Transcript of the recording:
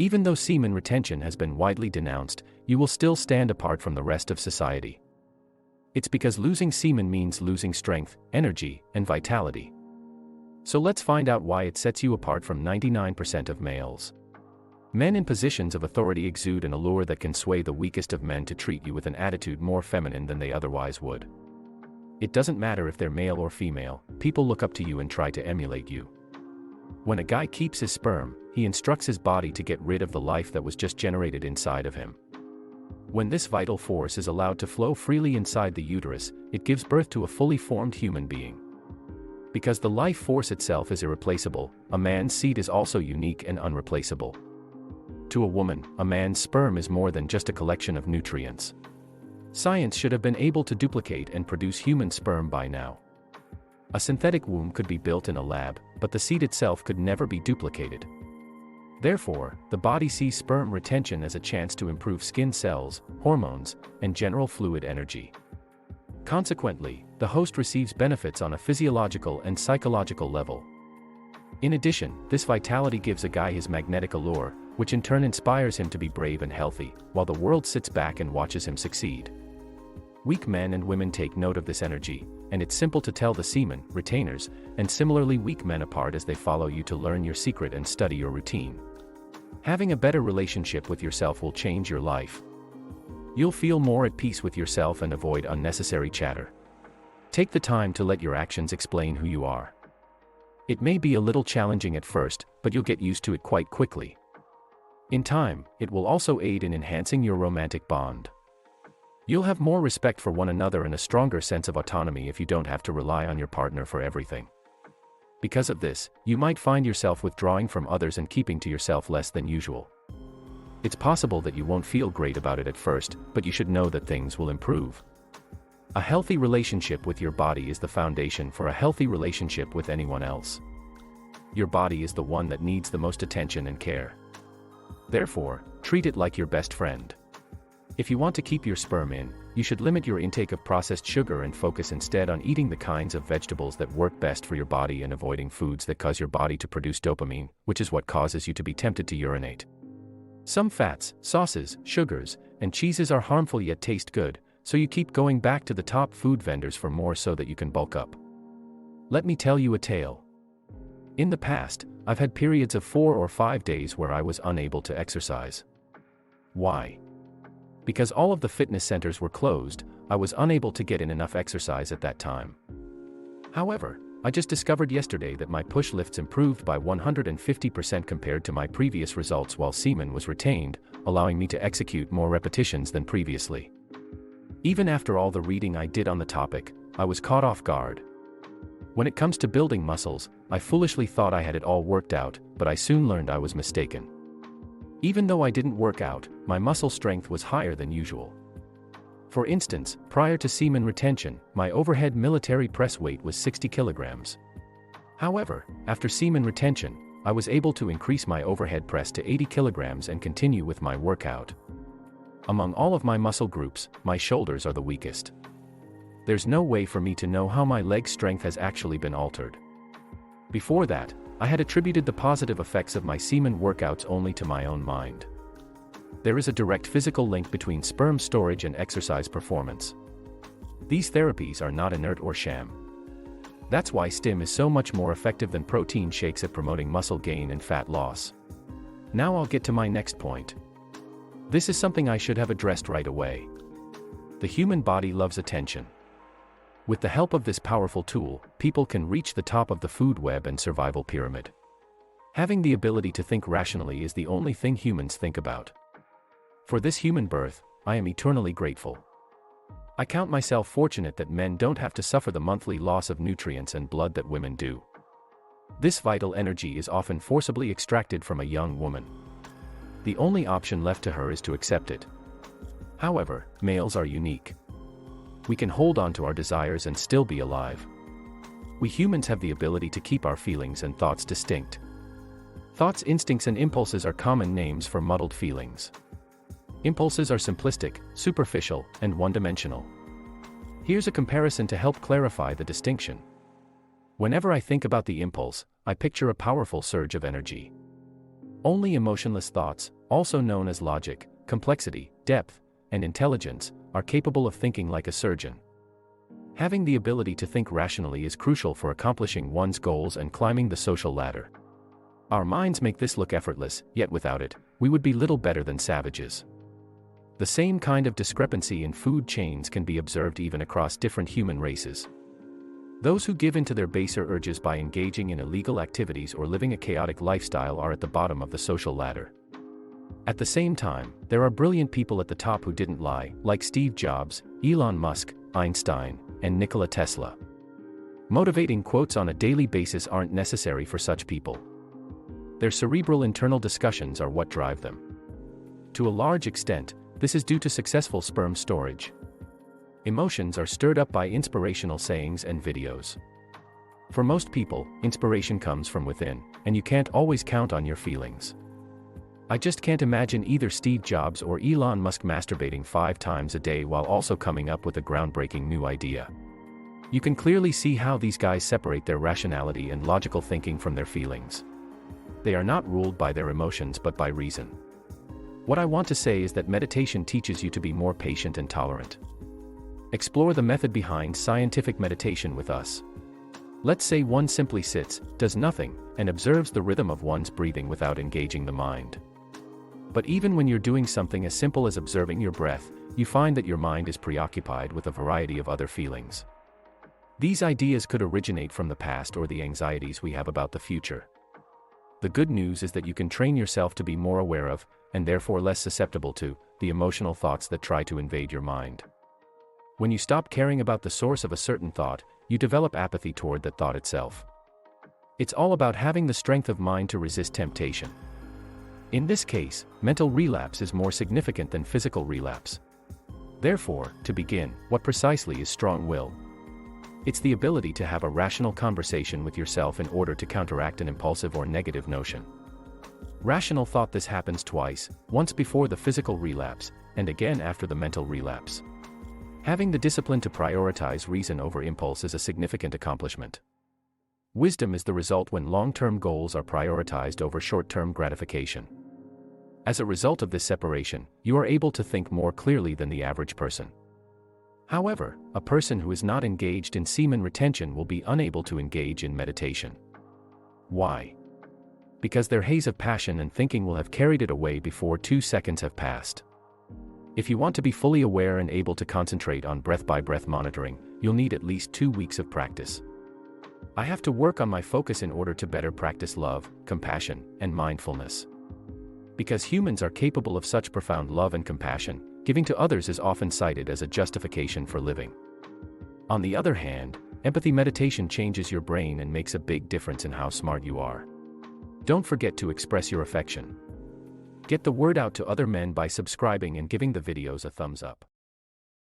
Even though semen retention has been widely denounced, you will still stand apart from the rest of society. It's because losing semen means losing strength, energy, and vitality. So let's find out why it sets you apart from 99% of males. Men in positions of authority exude an allure that can sway the weakest of men to treat you with an attitude more feminine than they otherwise would. It doesn't matter if they're male or female, people look up to you and try to emulate you. When a guy keeps his sperm, he instructs his body to get rid of the life that was just generated inside of him. When this vital force is allowed to flow freely inside the uterus, it gives birth to a fully formed human being. Because the life force itself is irreplaceable, a man's seed is also unique and unreplaceable. To a woman, a man's sperm is more than just a collection of nutrients. Science should have been able to duplicate and produce human sperm by now. A synthetic womb could be built in a lab, but the seed itself could never be duplicated. Therefore, the body sees sperm retention as a chance to improve skin cells, hormones, and general fluid energy. Consequently, the host receives benefits on a physiological and psychological level. In addition, this vitality gives a guy his magnetic allure, which in turn inspires him to be brave and healthy, while the world sits back and watches him succeed. Weak men and women take note of this energy, and it's simple to tell the semen retainers and similarly weak men apart as they follow you to learn your secret and study your routine. Having a better relationship with yourself will change your life. You'll feel more at peace with yourself and avoid unnecessary chatter. Take the time to let your actions explain who you are. It may be a little challenging at first, but you'll get used to it quite quickly. In time, it will also aid in enhancing your romantic bond. You'll have more respect for one another and a stronger sense of autonomy if you don't have to rely on your partner for everything. Because of this, you might find yourself withdrawing from others and keeping to yourself less than usual. It's possible that you won't feel great about it at first, but you should know that things will improve. A healthy relationship with your body is the foundation for a healthy relationship with anyone else. Your body is the one that needs the most attention and care. Therefore, treat it like your best friend. If you want to keep your sperm in, you should limit your intake of processed sugar and focus instead on eating the kinds of vegetables that work best for your body and avoiding foods that cause your body to produce dopamine, which is what causes you to be tempted to urinate. Some fats, sauces, sugars, and cheeses are harmful yet taste good, so you keep going back to the top food vendors for more so that you can bulk up. Let me tell you a tale. In the past, I've had periods of 4 or 5 days where I was unable to exercise. Why? Because all of the fitness centers were closed, I was unable to get in enough exercise at that time. However, I just discovered yesterday that my push lifts improved by 150% compared to my previous results while semen was retained, allowing me to execute more repetitions than previously. Even after all the reading I did on the topic, I was caught off guard. When it comes to building muscles, I foolishly thought I had it all worked out, but I soon learned I was mistaken. Even though I didn't work out, my muscle strength was higher than usual. For instance, prior to semen retention, my overhead military press weight was 60 kilograms. However, after semen retention, I was able to increase my overhead press to 80 kilograms and continue with my workout. Among all of my muscle groups, my shoulders are the weakest. There's no way for me to know how my leg strength has actually been altered. Before that, I had attributed the positive effects of my semen workouts only to my own mind. There is a direct physical link between sperm storage and exercise performance. These therapies are not inert or sham. That's why STIM is so much more effective than protein shakes at promoting muscle gain and fat loss. Now I'll get to my next point. This is something I should have addressed right away. The human body loves attention. With the help of this powerful tool, people can reach the top of the food web and survival pyramid. Having the ability to think rationally is the only thing humans think about. For this human birth, I am eternally grateful. I count myself fortunate that men don't have to suffer the monthly loss of nutrients and blood that women do. This vital energy is often forcibly extracted from a young woman. The only option left to her is to accept it. However, males are unique. We can hold on to our desires and still be alive. We humans have the ability to keep our feelings and thoughts distinct. Thoughts, instincts, and impulses are common names for muddled feelings. Impulses are simplistic, superficial, and one-dimensional. Here's a comparison to help clarify the distinction. Whenever I think about the impulse, I picture a powerful surge of energy. Only emotionless thoughts, also known as logic, complexity, depth, and intelligence, are capable of thinking like a surgeon. Having the ability to think rationally is crucial for accomplishing one's goals and climbing the social ladder. Our minds make this look effortless, yet without it, we would be little better than savages. The same kind of discrepancy in food chains can be observed even across different human races. Those who give in to their baser urges by engaging in illegal activities or living a chaotic lifestyle are at the bottom of the social ladder. At the same time, there are brilliant people at the top who didn't lie, like Steve Jobs, Elon Musk, Einstein, and Nikola Tesla. Motivating quotes on a daily basis aren't necessary for such people. Their cerebral internal discussions are what drive them. To a large extent, this is due to successful sperm storage. Emotions are stirred up by inspirational sayings and videos. For most people, inspiration comes from within, and you can't always count on your feelings. I just can't imagine either Steve Jobs or Elon Musk masturbating 5 times a day while also coming up with a groundbreaking new idea. You can clearly see how these guys separate their rationality and logical thinking from their feelings. They are not ruled by their emotions but by reason. What I want to say is that meditation teaches you to be more patient and tolerant. Explore the method behind scientific meditation with us. Let's say one simply sits, does nothing, and observes the rhythm of one's breathing without engaging the mind. But even when you're doing something as simple as observing your breath, you find that your mind is preoccupied with a variety of other feelings. These ideas could originate from the past or the anxieties we have about the future. The good news is that you can train yourself to be more aware of, and therefore less susceptible to, the emotional thoughts that try to invade your mind. When you stop caring about the source of a certain thought, you develop apathy toward that thought itself. It's all about having the strength of mind to resist temptation. In this case, mental relapse is more significant than physical relapse. Therefore, to begin, what precisely is strong will? It's the ability to have a rational conversation with yourself in order to counteract an impulsive or negative notion. Rational thought: this happens twice, once before the physical relapse, and again after the mental relapse. Having the discipline to prioritize reason over impulse is a significant accomplishment. Wisdom is the result when long-term goals are prioritized over short-term gratification. As a result of this separation, you are able to think more clearly than the average person. However, a person who is not engaged in semen retention will be unable to engage in meditation. Why? Because their haze of passion and thinking will have carried it away before 2 seconds have passed. If you want to be fully aware and able to concentrate on breath-by-breath monitoring, you'll need at least 2 weeks of practice. I have to work on my focus in order to better practice love, compassion, and mindfulness. Because humans are capable of such profound love and compassion, giving to others is often cited as a justification for living. On the other hand, empathy meditation changes your brain and makes a big difference in how smart you are. Don't forget to express your affection. Get the word out to other men by subscribing and giving the videos a thumbs up.